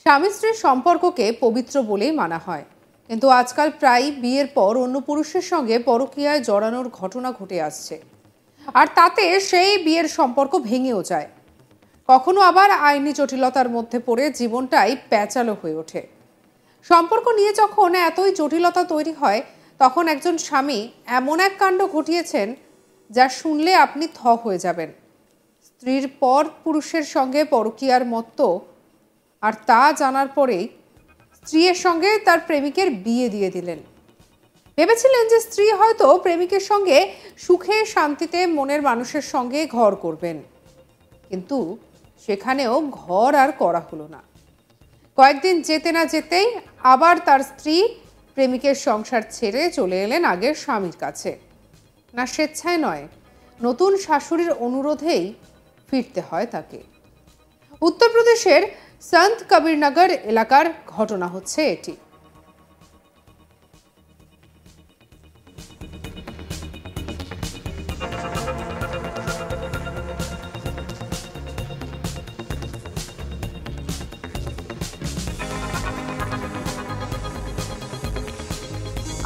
স্বামী স্ত্রীর সম্পর্ককে পবিত্র বলেই মানা হয়, কিন্তু আজকাল প্রায় বিয়ের পর অন্য পুরুষের সঙ্গে পরকীয়ায় জড়ানোর ঘটনা ঘটে আসছে। আর তাতে সেই বিয়ের সম্পর্ক ভেঙেও যায়। কখনো আবার আইনি জটিলতার মধ্যে পড়ে জীবনটাই প্যাঁচালো হয়ে ওঠে। সম্পর্ক নিয়ে যখন এতই জটিলতা তৈরি হয়, তখন একজন স্বামী এমন এক কাণ্ড ঘটিয়েছেন যা শুনলে আপনি থ হয়ে যাবেন। স্ত্রীর পর পুরুষের সঙ্গে পরকীয়ার মত্ত, আর তা জানার পরেই স্ত্রীর সঙ্গে তার প্রেমিকের বিয়ে দিয়ে দিলেন। ভেবেছিলেন যে স্ত্রী হয়তো প্রেমিকের সঙ্গে সুখে শান্তিতে মনের মানুষের সঙ্গে ঘর করবেন, কিন্তু সেখানেও ঘর আর করা হলো না। কয়েকদিন যেতে না যেতেই আবার তার স্ত্রী প্রেমিকের সংসার ছেড়ে চলে এলেন আগের স্বামীর কাছে। না স্বেচ্ছায় নয়, নতুন শাশুড়ির অনুরোধেই ফিরতে হয় তাকে। উত্তরপ্রদেশের সন্ত কবিরনগর এলাকার ঘটনা হচ্ছে এটি।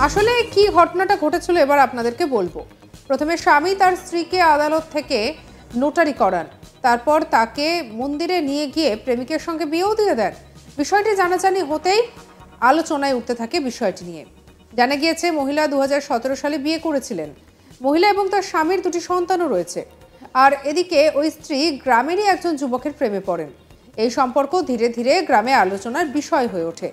আসলে কি ঘটনাটা ঘটেছিল এবার আপনাদেরকে বলবো। প্রথমে স্বামী তার স্ত্রীকে আদালত থেকে নোটারি করান, তারপর তাকে মন্দিরে নিয়ে গিয়ে প্রেমিকের সঙ্গে বিয়েও দিয়ে দেন। বিষয়টি জানাজানি হতেই আলোচনায় উঠতে থাকে বিষয়টি নিয়ে। জানা গিয়েছে মহিলা 2017 সালে বিয়ে করেছিলেন। মহিলা এবং তার স্বামীর দুটি সন্তানও রয়েছে। আর এদিকে ওই স্ত্রী গ্রামেরই একজন যুবকের প্রেমে পড়েন। এই সম্পর্ক ধীরে ধীরে গ্রামে আলোচনার বিষয় হয়ে ওঠে।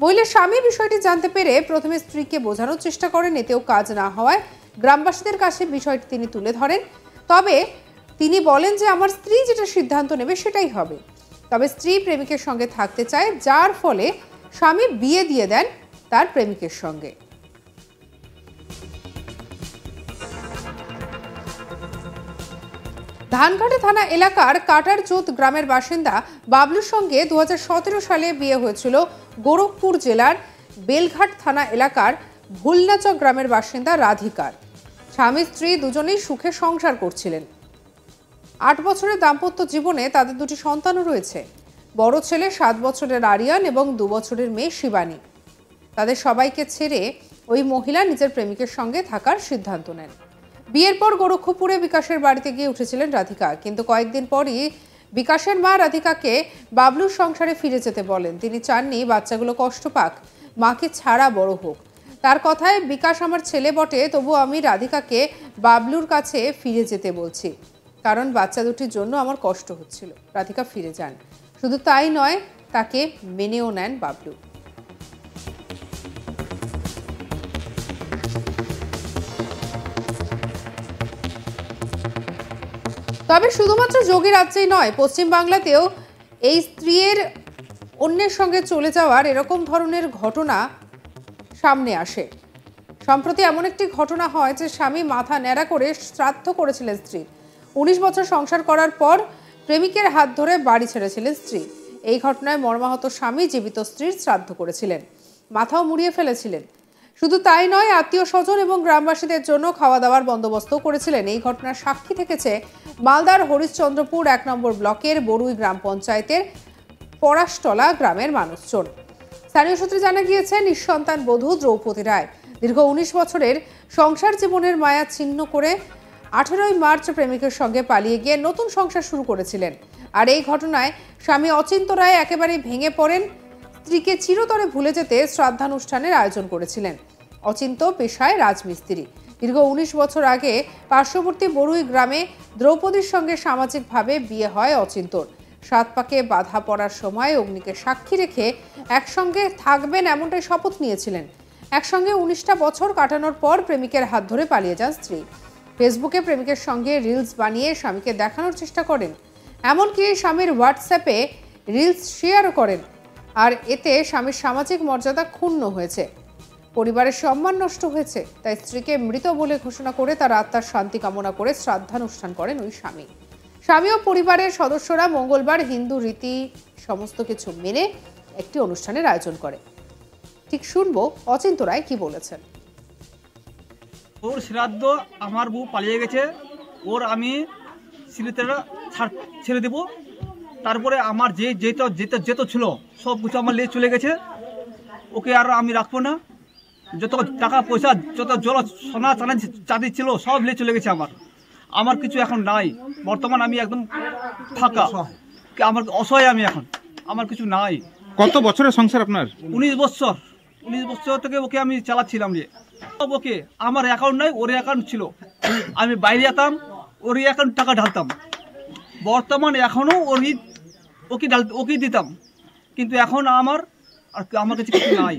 মহিলার স্বামী বিষয়টি জানতে পেরে প্রথমে স্ত্রীকে বোঝানোর চেষ্টা করেন, এতেও কাজ না হওয়ায় গ্রামবাসীদের কাছে বিষয়টি তিনি তুলে ধরেন। তবে তিনি বলেন যে আমার স্ত্রী যেটা সিদ্ধান্ত নেবে সেটাই হবে। তবে স্ত্রী প্রেমিকের সঙ্গে থাকতে চায়, যার ফলে স্বামী বিয়ে দিয়ে দেন তার প্রেমিকের সঙ্গে। ধানঘাটা থানা এলাকার কাটারচোত গ্রামের বাসিন্দা বাবলুর সঙ্গে 2017 সালে বিয়ে হয়েছিল গোরখপুর জেলার বেলঘাট থানা এলাকার ভুলনাচক গ্রামের বাসিন্দা রাধিকার। স্বামী স্ত্রী দুজনেই সুখে সংসার করছিলেন। 8 বছরের দাম্পত্য জীবনে তাদের দুটি সন্তানও রয়েছে। বড় ছেলে 7 বছরের আরিয়ান এবং 2 বছরের মেয়ে শিবানী। তাদের সবাইকে ছেড়ে ওই মহিলা নিজের প্রেমিকের সঙ্গে থাকার সিদ্ধান্ত নেন। বিয়ের পর গোরক্ষপুরে বিকাশের বাড়িতে গিয়ে উঠেছিলেন রাধিকা, কিন্তু কয়েকদিন পরই বিকাশের মা রাধিকাকে বাবলুর সংসারে ফিরে যেতে বলেন। তিনি চাননি বাচ্চাগুলো কষ্ট পাক, মাকে ছাড়া বড় হোক। তার কথায়, বিকাশ আমার ছেলে বটে, তবু আমি রাধিকাকে বাবলুর কাছে ফিরে যেতে বলছি, কারণ বাচ্চা দুটির জন্য আমার কষ্ট হচ্ছিল। রাধিকা ফিরে যান। শুধু তাই নয়, তাকে মেনেও নেন বাবলু। তবে শুধুমাত্র যোগী রাজ্যেই নয়, পশ্চিমবাংলাতেও এই স্ত্রীর অন্যের সঙ্গে চলে যাওয়ার এরকম ধরনের ঘটনা সামনে আসে। সম্প্রতি এমন একটি ঘটনা হয় যে স্বামী মাথা ন্যাড়া করে শ্রাদ্ধ করেছিলেন স্ত্রী। 19 বছর সংসার করার পর প্রেমিকের হাত ধরে বাড়ি ছেড়েছিলেন স্ত্রী। এই ঘটনায় মর্মাহত স্বামী জীবিত স্ত্রীর শ্রাদ্ধ করেছিলেন, মাথাও মুড়িয়ে ফেলেছিলেন। শুধু তাই নয়, আত্মীয় স্বজন এবং গ্রামবাসীদের জন্য খাওয়া দাওয়ার বন্দোবস্তও করেছিলেন। এই ঘটনার সাক্ষী থেকেছে মালদার হরিশ্চন্দ্রপুর 1 নম্বর ব্লকের বড়ুই গ্রাম পঞ্চায়েতের পরাশতলা গ্রামের মানুষজন। স্থানীয় সূত্রে জানা গিয়েছে, নিঃসন্তান বধূ দ্রৌপদী রায় দীর্ঘ 19 বছরের সংসার জীবনের মায়া ছিন্ন করে 18ই মার্চ প্রেমিকের সঙ্গে পালিয়ে গিয়ে নতুন সংসার শুরু করেছিলেন। আর এই ঘটনায় স্বামী অচিন্ত রায় একেবারেই ভেঙে পড়েন। স্ত্রীকে চিরতরে ভুলে যেতে শ্রাদ্ধানুষ্ঠানের আয়োজন করেছিলেন। অচিন্ত পেশায় রাজমিস্ত্রি। দীর্ঘ 19 বছর আগে পার্শ্ববর্তী বড়ুই গ্রামে দ্রৌপদীর সঙ্গে সামাজিকভাবে বিয়ে হয় অচিন্তর। 7 পাকে বাধা পড়ার সময় অগ্নিকে সাক্ষী রেখে একসঙ্গে থাকবেন এমনটাই শপথ নিয়েছিলেন। একসঙ্গে 19টা বছর কাটানোর পর প্রেমিকের হাত ধরে পালিয়ে যান স্ত্রী। ফেসবুকে প্রেমিকের সঙ্গে রিলস বানিয়ে স্বামীকে দেখানোর চেষ্টা করেন, এমনকি স্বামীর হোয়াটসঅ্যাপে রিলস শেয়ারও করেন। আর এতে স্বামীর সামাজিক মর্যাদা ক্ষুণ্ণ হয়েছে, পরিবারের সম্মান নষ্ট হয়েছে। তাই স্ত্রীকে মৃত বলে ঘোষণা করে তার আত্মার শান্তি কামনা করে শ্রাদ্ধানুষ্ঠান করেন ওই স্বামী। স্বামী ও পরিবারের সদস্যরা মঙ্গলবার হিন্দু রীতি সমস্ত কিছু মেনে একটি অনুষ্ঠানের আয়োজন করে। ঠিক শুনবো অচিন্ত রায় কি বলেছেন। ওর শ্রাদ্ধ, আমার বউ পালিয়ে গেছে, ওর আমি ছেড়ে দেব, তারপরে আমার যেটা ছিল সব কিছু আমার নিয়ে চলে গেছে। ওকে আর আমি রাখবো না। যত টাকা পয়সা, যত সোনা চাঁদি ছিল সব নিয়ে চলে গেছে। আমার কিছু এখন নাই। বর্তমান আমি একদম ফাঁকা, আমার অসহায় আমি এখন, আমার কিছু নাই। কত বছরের সংসার আপনার? 19 বছর। 19 বছর থেকে ওকে আমি চালাচ্ছিলাম। ওকে আমার অ্যাকাউন্ট নাই, ওর অ্যাকাউন্ট ছিল। আমি বাইরে যেতাম, ওর অ্যাকাউন্ট টাকা ঢালতাম। বর্তমান এখনও ওকে দিতাম, কিন্তু এখন আমার কাছে কিছু নাই।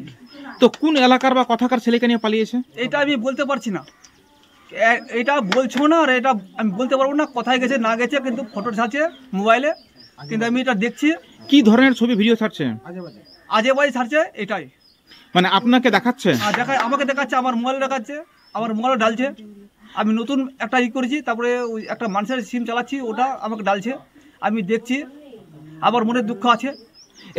তো কোন এলাকার বা কথাকার ছেলেকে নিয়ে পালিয়েছে? এটা আমি বলতে পারছি না। এটা বলছো না, আর এটা আমি বলতে পারবো না কোথায় গেছে না গেছে, কিন্তু ফটো ছাড়ছে মোবাইলে, কিন্তু আমি এটা দেখছি। কি ধরনের ছবি ভিডিও ছাড়ছে? আজে বাজে ছাড়ছে, এটাই। মানে আপনাকে দেখাচ্ছে? আমাকে দেখাচ্ছে, আমার মোবাইল দেখাচ্ছে, আমার মোবাইল ডালছে। আমি নতুন একটা করেছি, তারপরে ওই একটা মানুষের সিম চালাচ্ছি, ওটা আমাকে ডালছে, আমি দেখছি। আবার মনে দুঃখ আছে।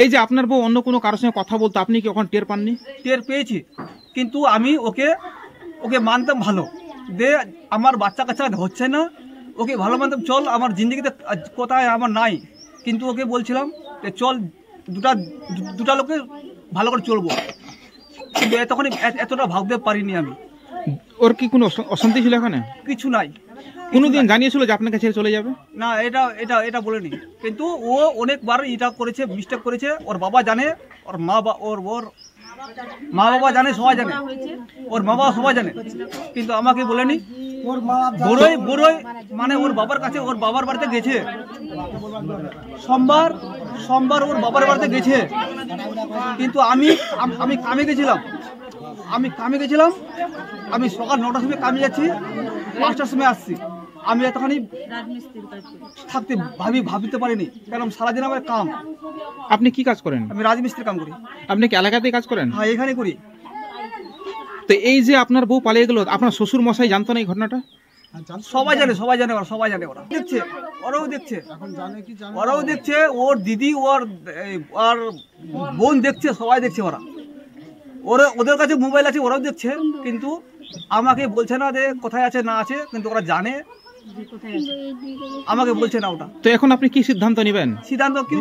এই যে আপনার বউ অন্য কোনো কারোর সঙ্গে কথা বলতো, আপনি কি ওখানে টের পাননি? টের পেয়েছি, কিন্তু আমি ওকে মানতাম ভালো। আমার বাচ্চা কাচ্চা হচ্ছে না, ওকে ভালো মানতাম। চল, আমার জিন্দগিতে কোথায় আমার নাই, কিন্তু ওকে বলছিলাম যে চল দুটা লোকে ভালো করে চলবো, কিন্তু এতটা ভাবতে পারিনি আমি। ওর কি কোনো অশান্তি ছিল এখানে? কিছু নাই। কোনোদিন জানিয়েছিল যে আপনাকে ছেড়ে চলে যাবে? না, এটা বলেনি, কিন্তু ও অনেকবার এটা করেছে, মিস্টেক করেছে। ওর বাবা জানে, ওর মা বাবা জানে, সবাই জানে, ওর মা বাবা সবাই জানে, কিন্তু আমাকে বলেনি। বড়ই মানে ওর বাবার কাছে, ওর বাবার বাড়িতে গেছে সোমবার ওর বাবার বাড়িতে গেছে, কিন্তু আমি কামে গেছিলাম। আমি সকাল 9টার সময় কামে যাচ্ছি, 5টার সময় আসছি। আমি এতখানি থাকতে ভাবিতে পারিনি, কারণ সারাদিন আমার কাম। আপনি কি কাজ করেন? আমি রাজমিস্ত্রির কাম করি। আপনি কি এলাকাতেই কাজ করেন? হ্যাঁ, এখানে করি। তো এই যে আপনার বউ পালিয়ে গেল, আপনার শ্বশুর মশাই জানতো না এই ঘটনাটা? সবাই জানে ওরা দেখছে, ওরাও দেখছে, ওর দিদি, ওর বোন দেখছে, সবাই দেখছে। ওদের কাছে মোবাইল আছে, ওরাও দেখছে, কিন্তু আমাকে বলছে না যে কোথায় আছে না আছে, কিন্তু ওরা জানে, আমাকে বলছে না ওটা। তো এখন আপনি কি সিদ্ধান্ত নেবেন? সিদ্ধান্ত কি,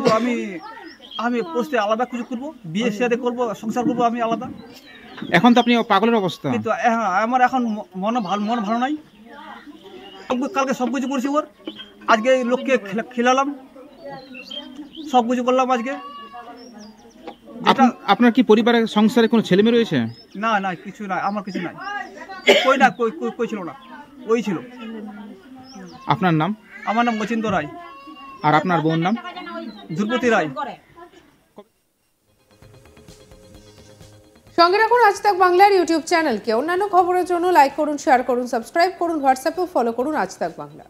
আমি পোস্টে আলাদা কিছু করবো, বিয়ে সাথে করবো, সংসার করবো আমি আলাদা। এখন তো আপনি পাগলের অবস্থা। কিন্তু আমার এখন মন ভালো নাই। কালকে সব কিছু করছি, ওর আজকে লোককে খেলালাম, সব কিছু করলাম আজকে। আপনার কি পরিবারের সংসারে কোনো ছেলে মেয়ে রয়েছে? না, কিছু নাই, আমার কিছু নাই। কই ছিল না, ওই ছিল। আপনার নাম? আমার নাম মচিন্দ রায়। আর আপনার বোন নাম? ধ্রুপতি রায়। সঙ্গে রাখুন আজ তাক বাংলার ইউটিউব চ্যানেলকে। অন্যান্য খবরের জন্য লাইক করুন, শেয়ার করুন, সাবস্ক্রাইব করুন, হোয়াটসঅ্যাপেও ফলো করুন আজ তাক বাংলা।